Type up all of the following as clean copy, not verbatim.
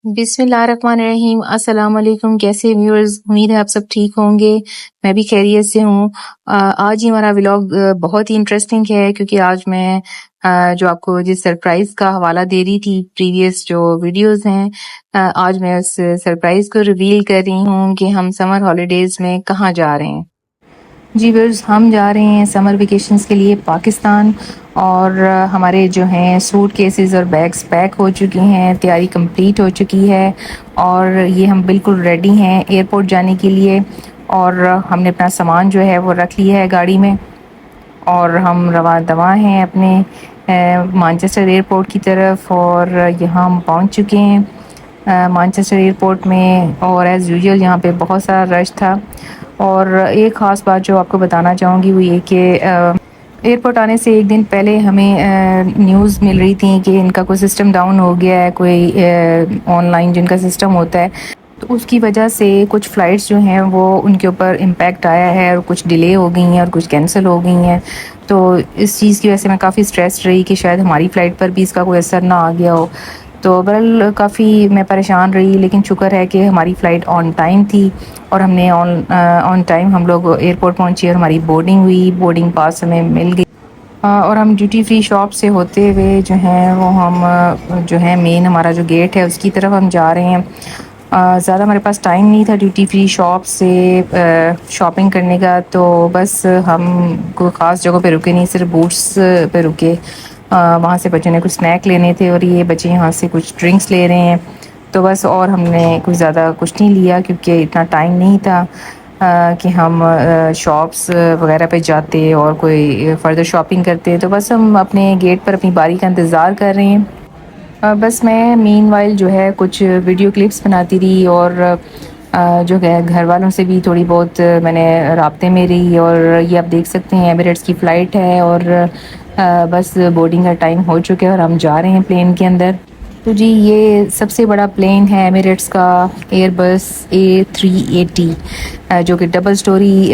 बिस्मिल्लाहिर्रहमानिर्रहीम। अस्सलाम वालेकुम। कैसे व्यूअर्स, उम्मीद है आप सब ठीक होंगे। मैं भी खैरियत से हूँ। आज ही हमारा व्लॉग बहुत ही इंटरेस्टिंग है क्योंकि आज मैं जो आपको जिस सरप्राइज का हवाला दे रही थी प्रीवियस जो वीडियोस हैं, आज मैं उस सरप्राइज को रिवील कर रही हूँ कि हम समर हॉलीडेज में कहाँ जा रहे हैं। जी व्यूअर्स, हम जा रहे हैं समर वेकेशंस के लिए पाकिस्तान। और हमारे जो हैं सूट केसेस और बैग्स पैक हो चुकी हैं, तैयारी कंप्लीट हो चुकी है और ये हम बिल्कुल रेडी हैं एयरपोर्ट जाने के लिए। और हमने अपना सामान जो है वो रख लिया है गाड़ी में और हम रवा दवा हैं अपने मानचेस्टर एयरपोर्ट की तरफ। और यहाँ हम पहुँच चुके हैं मानचेस्टर एयरपोर्ट में। और एज़ यूजुअल यहाँ पे बहुत सारा रश था। और एक ख़ास बात जो आपको बताना चाहूँगी वो ये कि एयरपोर्ट आने से एक दिन पहले हमें न्यूज़ मिल रही थी कि इनका कोई सिस्टम डाउन हो गया है, कोई ऑनलाइन जिनका सिस्टम होता है, तो उसकी वजह से कुछ फ़्लाइट्स जो हैं वो उनके ऊपर इम्पैक्ट आया है और कुछ डिले हो गई हैं और कुछ कैंसिल हो गई हैं। तो इस चीज़ की वजह से मैं काफ़ी स्ट्रेस रही कि शायद हमारी फ़्लाइट पर भी इसका कोई असर ना आ गया हो। तो बहरहाल काफ़ी मैं परेशान रही, लेकिन शुक्र है कि हमारी फ़्लाइट ऑन टाइम थी और हमने ऑन टाइम हम लोग एयरपोर्ट पहुंचे और हमारी बोर्डिंग हुई, बोर्डिंग पास हमें मिल गई। और हम ड्यूटी फ्री शॉप से होते हुए जो हैं वो हम जो है मेन हमारा जो गेट है उसकी तरफ हम जा रहे हैं। ज़्यादा हमारे पास टाइम नहीं था ड्यूटी फ्री शॉप से शॉपिंग करने का, तो बस हम कोई ख़ास जगह पे रुके नहीं, सिर्फ बूट्स पे रुके। वहाँ से बच्चों ने कुछ स्नैक लेने थे और ये बच्चे यहाँ से कुछ ड्रिंक्स ले रहे हैं। तो बस और हमने कुछ ज़्यादा कुछ नहीं लिया क्योंकि इतना टाइम नहीं था कि हम शॉप्स वगैरह पे जाते और कोई फ़र्दर शॉपिंग करते। तो बस हम अपने गेट पर अपनी बारी का इंतज़ार कर रहे हैं। बस मैं मीनवाइल जो है कुछ वीडियो क्लिप्स बनाती रही और जो है घर वालों से भी थोड़ी बहुत मैंने राब्ते में रही। और ये आप देख सकते हैं एमिरेट्स की फ़्लाइट है और बस बोर्डिंग का टाइम हो चुका है और हम जा रहे हैं प्लेन के अंदर। तो जी ये सबसे बड़ा प्लेन है एमिरेट्स का, एयरबस A380, जो कि डबल स्टोरी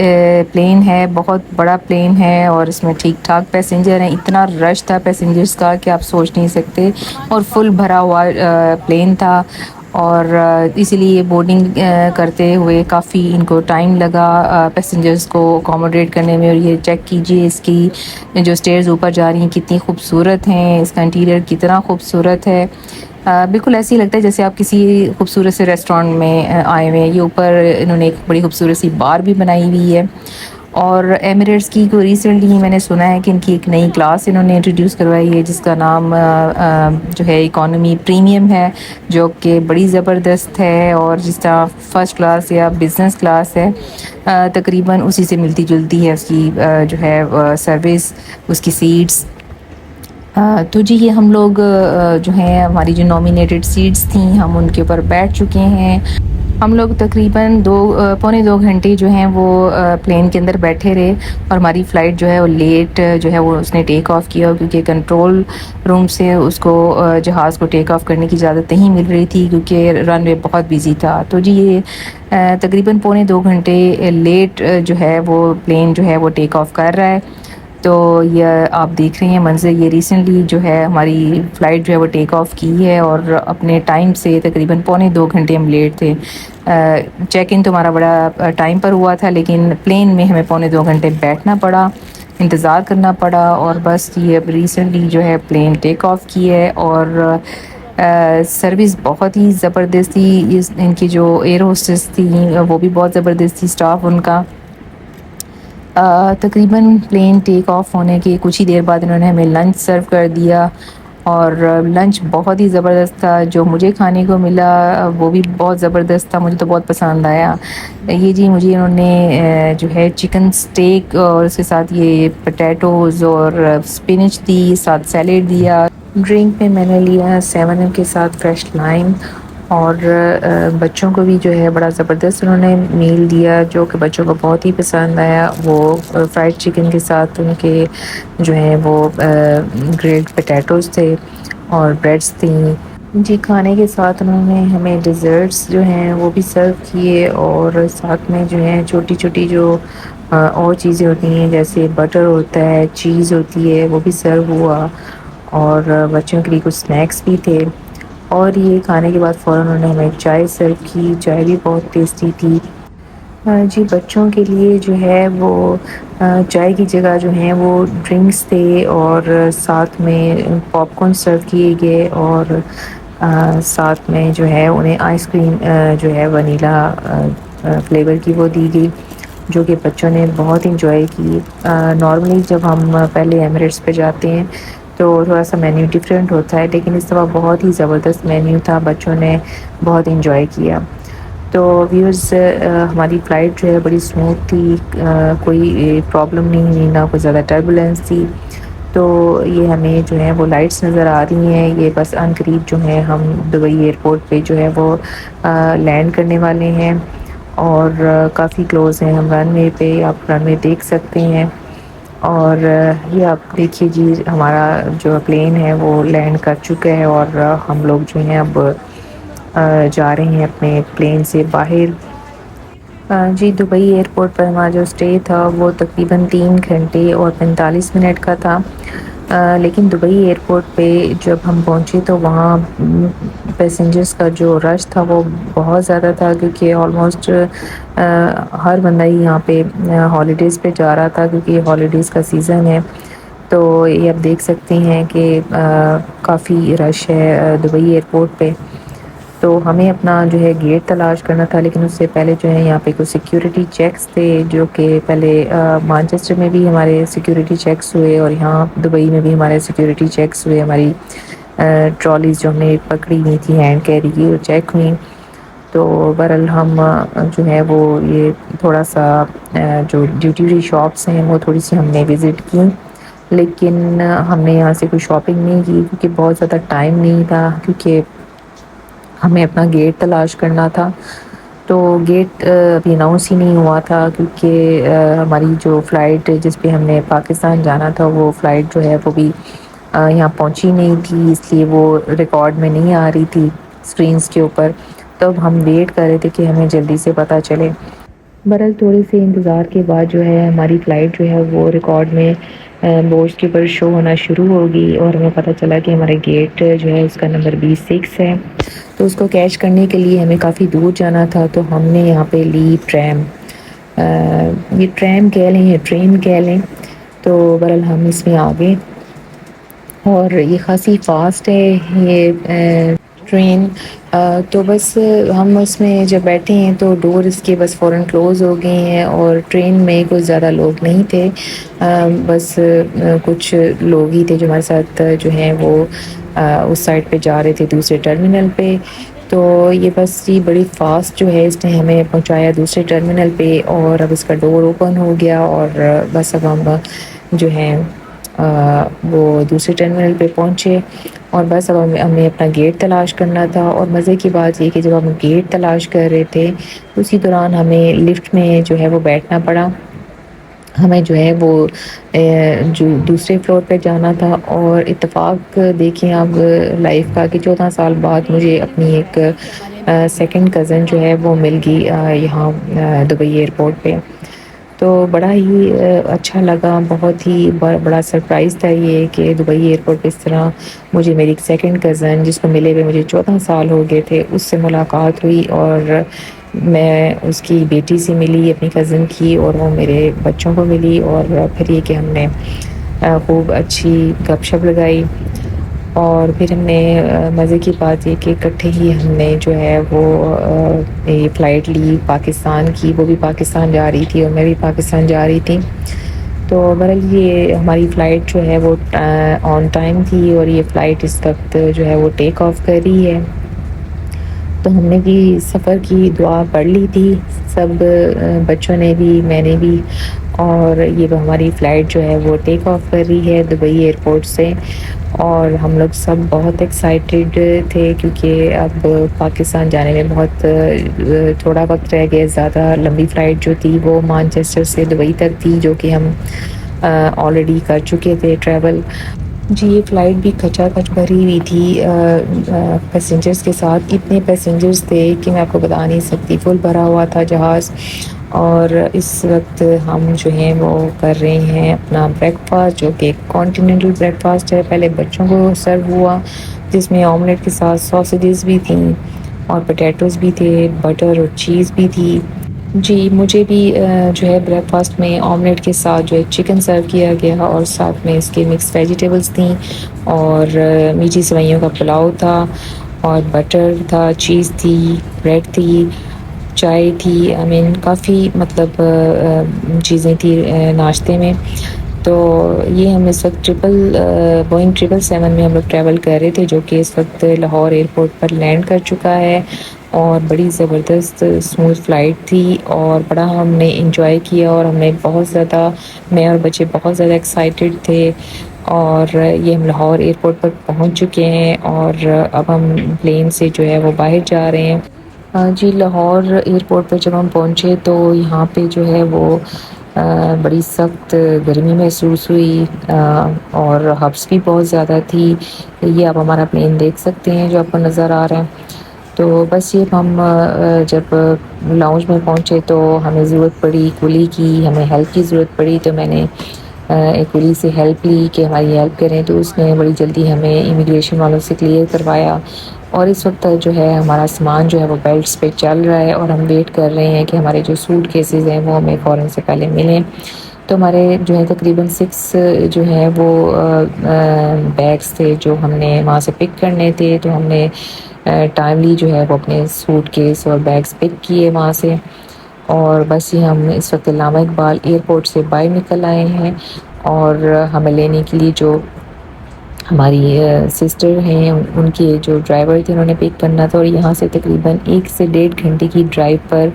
प्लेन है, बहुत बड़ा प्लेन है और इसमें ठीक ठाक पैसेंजर हैं। इतना रश था पैसेंजर्स का कि आप सोच नहीं सकते, और फुल भरा हुआ प्लेन था। और इसीलिए बोर्डिंग करते हुए काफ़ी इनको टाइम लगा पैसेंजर्स को अकोमोडेट करने में। और ये चेक कीजिए इसकी जो स्टेयर्स ऊपर जा रही हैं कितनी खूबसूरत हैं, इसका इंटीरियर कितना खूबसूरत है। बिल्कुल ऐसे ही लगता है जैसे आप किसी खूबसूरत से रेस्टोरेंट में आए हुए हैं। ये ऊपर इन्होंने एक बड़ी खूबसूरत सी बार भी बनाई हुई है। और एमिरेट्स की को रिसेंटली मैंने सुना है कि इनकी एक नई क्लास इन्होंने इंट्रोड्यूस करवाई है जिसका नाम जो है इकॉनमी प्रीमियम है, जो कि बड़ी ज़बरदस्त है। और जिस तरह फ़र्स्ट क्लास या बिज़नेस क्लास है तकरीबन उसी से मिलती जुलती है उसकी जो है सर्विस, उसकी सीट्स। तो जी ये हम लोग जो हैं हमारी जो नॉमिनेटेड सीट्स थी हम उनके ऊपर बैठ चुके हैं। हम लोग तकरीबन पौने 2 घंटे जो हैं वो प्लेन के अंदर बैठे रहे और हमारी फ़्लाइट जो है वो लेट जो है वो उसने टेक ऑफ़ किया क्योंकि कंट्रोल रूम से उसको जहाज़ को टेक ऑफ़ करने की इजाज़त नहीं मिल रही थी क्योंकि रनवे बहुत बिजी था। तो जी ये तकरीबन पौने 2 घंटे लेट जो है वो प्लेन जो है वो टेक ऑफ़ कर रहा है। तो ये आप देख रहे हैं मंज़र, ये रिसेंटली जो है हमारी फ़्लाइट जो है वो टेक ऑफ़ की है और अपने टाइम से तकरीबन पौने 2 घंटे हम लेट थे। चेक इन तो हमारा बड़ा टाइम पर हुआ था, लेकिन प्लेन में हमें पौने 2 घंटे बैठना पड़ा, इंतज़ार करना पड़ा। और बस ये अब रिसेंटली जो है प्लेन टेक ऑफ़ की है और सर्विस बहुत ही ज़बरदस्त थी। इनकी जो एयर होस्टेस थी वो भी बहुत ज़बरदस्त थी, स्टाफ उनका। तकरीबन प्लेन टेक ऑफ होने के कुछ ही देर बाद इन्होंने हमें लंच सर्व कर दिया और लंच बहुत ही ज़बरदस्त था। जो मुझे खाने को मिला वो भी बहुत ज़बरदस्त था, मुझे तो बहुत पसंद आया। ये जी मुझे इन्होंने जो है चिकन स्टेक और उसके साथ ये पोटैटोज़ और स्पिनच दी, साथ सैलेड दिया। ड्रिंक में मैंने लिया 7 अप के साथ फ्रेश लाइम। और बच्चों को भी जो है बड़ा ज़बरदस्त उन्होंने मील दिया जो कि बच्चों को बहुत ही पसंद आया। वो फ्राइड चिकन के साथ उनके जो है वो ग्रिल्ड पोटैटोज़ थे और ब्रेड्स थी। जी खाने के साथ उन्होंने हमें डिज़र्ट्स जो हैं वो भी सर्व किए और साथ में जो है छोटी छोटी जो और चीज़ें होती हैं जैसे बटर होता है, चीज़ होती है, वो भी सर्व हुआ। और बच्चों के लिए कुछ स्नैक्स भी थे। और ये खाने के बाद फ़ौरन उन्होंने हमें चाय सर्व की, चाय भी बहुत टेस्टी थी। जी, बच्चों के लिए जो है वो चाय की जगह जो है वो ड्रिंक्स थे और साथ में पॉपकॉर्न सर्व किए गए और साथ में जो है उन्हें आइसक्रीम जो है वनीला फ्लेवर की वो दी गई, जो कि बच्चों ने बहुत एंजॉय की। नॉर्मली जब हम पहले एमिरेट्स पे जाते हैं तो थोड़ा-सा मेन्यू डिफरेंट होता है, लेकिन इस दफ़ा बहुत ही ज़बरदस्त मेन्यू था, बच्चों ने बहुत एंजॉय किया। तो व्यूअर्स हमारी फ़्लाइट जो है बड़ी स्मूथ थी, कोई प्रॉब्लम नहीं हुई, ना कोई ज़्यादा टर्बुलेंस थी। तो ये हमें जो है वो लाइट्स नज़र आ रही हैं, ये बस अनकरीब जो है हम दुबई एयरपोर्ट पे जो है वो लैंड करने वाले हैं और काफ़ी क्लोज़ हैं हम रनवे पे, आप रनवे देख सकते हैं। और ये आप देखिए जी, हमारा जो प्लेन है वो लैंड कर चुका है और हम लोग जो हैं अब जा रहे हैं अपने प्लेन से बाहर। जी, दुबई एयरपोर्ट पर हमारा जो स्टे था वो तकरीबन 3 घंटे और 45 मिनट का था। लेकिन दुबई एयरपोर्ट पे जब हम पहुँचे तो वहाँ पैसेंजर्स का जो रश था वो बहुत ज़्यादा था, क्योंकि ऑलमोस्ट हर बंदा ही यहाँ पे हॉलीडेज़ पे जा रहा था, क्योंकि हॉलीडेज़ का सीज़न है। तो ये आप देख सकते हैं कि काफ़ी रश है दुबई एयरपोर्ट पे। तो हमें अपना जो है गेट तलाश करना था, लेकिन उससे पहले जो है यहाँ पे कुछ सिक्योरिटी चेक्स थे, जो कि पहले मानचेस्टर में भी हमारे सिक्योरिटी चेक्स हुए और यहाँ दुबई में भी हमारे सिक्योरिटी चेक्स हुए। हमारी ट्रॉलीज़ जो हमने पकड़ी हुई थी हैंड कैरी की, वो चेक हुई। तो बहरहाल हम जो है वो ये थोड़ा-सा जो ड्यूटी फ्री शॉप्स हैं वो थोड़ी-सी हमने विज़िट की, लेकिन हमने यहाँ से कोई शॉपिंग नहीं की, क्योंकि बहुत ज़्यादा टाइम नहीं था, क्योंकि हमें अपना गेट तलाश करना था। तो गेट अभी अनाउंस ही नहीं हुआ था, क्योंकि हमारी जो फ़्लाइट जिस पे हमने पाकिस्तान जाना था वो फ़्लाइट जो है वो भी यहाँ पहुँची नहीं थी, इसलिए वो रिकॉर्ड में नहीं आ रही थी स्क्रीन्स के ऊपर। तब हम वेट कर रहे थे कि हमें जल्दी से पता चले। बहरहाल थोड़े से इंतज़ार के बाद जो है हमारी फ़्लाइट जो है वो रिकॉर्ड में बोर्ड्स के ऊपर शो होना शुरू हो गई और हमें पता चला कि हमारा गेट जो है उसका नंबर 26 है। तो उसको कैच करने के लिए हमें काफ़ी दूर जाना था, तो हमने यहाँ पे ली ट्रैम। ये ट्रैम कह लें या ट्रेन कह लें, तो बहरहाल हम इसमें आ गए और ये ख़ासी फ़ास्ट है ये ट्रेन। तो बस हम उसमें जब बैठे हैं तो डोर इसके बस फ़ौरन क्लोज़ हो गए हैं और ट्रेन में कुछ ज़्यादा लोग नहीं थे। बस कुछ लोग ही थे जो हमारे साथ जो हैं वो उस साइड पे जा रहे थे दूसरे टर्मिनल पे। तो ये बस ये बड़ी फ़ास्ट जो है इसने हमें पहुंचाया दूसरे टर्मिनल पे और अब इसका डोर ओपन हो गया और बस अब हम जो हैं वो दूसरे टर्मिनल पे पहुँचे और बस अब हमें अपना गेट तलाश करना था। और मज़े की बात ये कि जब हम गेट तलाश कर रहे थे, उसी दौरान हमें लिफ्ट में जो है वो बैठना पड़ा। हमें जो है वो जो दूसरे फ्लोर पे जाना था और इत्तेफ़ाक देखें अब लाइफ़ का कि 14 साल बाद मुझे अपनी एक सेकंड कज़न जो है वो मिल गई यहाँ दुबई एयरपोर्ट पे। तो बड़ा ही अच्छा लगा, बहुत ही बड़ा सरप्राइज़ था ये कि दुबई एयरपोर्ट पे इस तरह मुझे मेरी एक सेकंड कज़न, जिसको मिले हुए मुझे 14 साल हो गए थे, उससे मुलाकात हुई और मैं उसकी बेटी से मिली, अपनी कज़न की, और वो मेरे बच्चों को मिली और फिर ये कि हमने खूब अच्छी गपशप लगाई। और फिर हमने मज़े की बात ये कि इकट्ठे ही हमने जो है वो ये फ़्लाइट ली पाकिस्तान की, वो भी पाकिस्तान जा रही थी और मैं भी पाकिस्तान जा रही थी। तो बहरहाल ये हमारी फ़्लाइट जो है वो ऑन टाइम थी और ये फ़्लाइट इस वक्त जो है वो टेक ऑफ कर रही है। तो हमने भी सफ़र की दुआ पढ़ ली थी, सब बच्चों ने भी, मैंने भी, और ये हमारी फ़्लाइट जो है वो टेक ऑफ कर रही है दुबई एयरपोर्ट से और हम लोग सब बहुत एक्साइटेड थे, क्योंकि अब पाकिस्तान जाने में बहुत थोड़ा वक्त रह गया। ज़्यादा लंबी फ़्लाइट जो थी वो मानचेस्टर से दुबई तक थी, जो कि हम ऑलरेडी कर चुके थे ट्रैवल। जी, ये फ़्लाइट भी खचाखच भरी हुई थी पैसेंजर्स के साथ। इतने पैसेंजर्स थे कि मैं आपको बता नहीं सकती, फुल भरा हुआ था जहाज़। और इस वक्त हम जो हैं वो कर रहे हैं अपना ब्रेकफ़ास्ट, जो कि कॉन्टिनेंटल ब्रेकफ़ास्ट है। पहले बच्चों को सर्व हुआ जिसमें ऑमलेट के साथ सॉसेजेस भी थी और पोटैटोज़ भी थे, बटर और चीज़ भी थी। जी, मुझे भी जो है ब्रेकफ़ास्ट में ऑमलेट के साथ जो है चिकन सर्व किया गया और साथ में इसके मिक्स वेजिटेबल्स थी और मीठी सेवइयों का पुलाव था और बटर था, चीज़ थी, ब्रेड थी, चाय थी। आई मीन काफ़ी मतलब चीज़ें थी नाश्ते में। तो ये हम इस वक़्त बोइंग 777 में हम लोग ट्रैवल कर रहे थे, जो कि इस वक़्त लाहौर एयरपोर्ट पर लैंड कर चुका है और बड़ी ज़बरदस्त स्मूथ फ़्लाइट थी और बड़ा हमने एन्जॉय किया और हमने बहुत ज़्यादा मैं और बच्चे बहुत ज़्यादा एक्साइटेड थे और ये हम लाहौर एयरपोर्ट पर पहुँच चुके हैं और अब हम प्लेन से जो है वो बाहर जा रहे हैं। जी, लाहौर एयरपोर्ट पे जब हम पहुँचे तो यहाँ पे जो है वो बड़ी सख्त गर्मी महसूस हुई और हब्स भी बहुत ज़्यादा थी। ये आप हमारा प्लेन देख सकते हैं जो आपको नज़र आ रहा है। तो बस ये हम जब लाउंज में पहुँचे तो हमें ज़रूरत पड़ी कुली की, हमें हेल्प की ज़रूरत पड़ी तो मैंने एक कुली से हेल्प ली कि हमारी हेल्प करें, तो उसने बड़ी जल्दी हमें इमिग्रेशन वालों से क्लियर करवाया और इस वक्त जो है हमारा सामान जो है वो बेल्ट्स पे चल रहा है और हम वेट कर रहे हैं कि हमारे जो सूट केसेस हैं वो हमें फ़ौरन से पहले मिलें। तो हमारे जो है तकरीबन 6 जो है वो बैग्स थे जो हमने वहाँ से पिक करने थे, तो हमने टाइमली जो है वो अपने सूट केस और बैग्स पिक किए वहाँ से और बस ये हम इस वक्त अल्लामा इकबाल एयरपोर्ट से बाहर निकल आए हैं और हमें लेने के लिए जो हमारी सिस्टर हैं उनके जो ड्राइवर थे उन्होंने पिक करना था और यहाँ से तकरीबन 1 से 1.5 घंटे की ड्राइव पर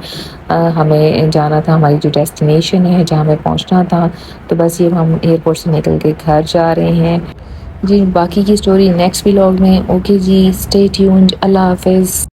हमें जाना था, हमारी जो डेस्टिनेशन है जहाँ हमें पहुँचना था। तो बस ये हम एयरपोर्ट से निकल के घर जा रहे हैं। जी, बाकी की स्टोरी नेक्स्ट व्लॉग में। ओके जी, स्टे ट्यून्ड। अल्लाह हाफ़िज़।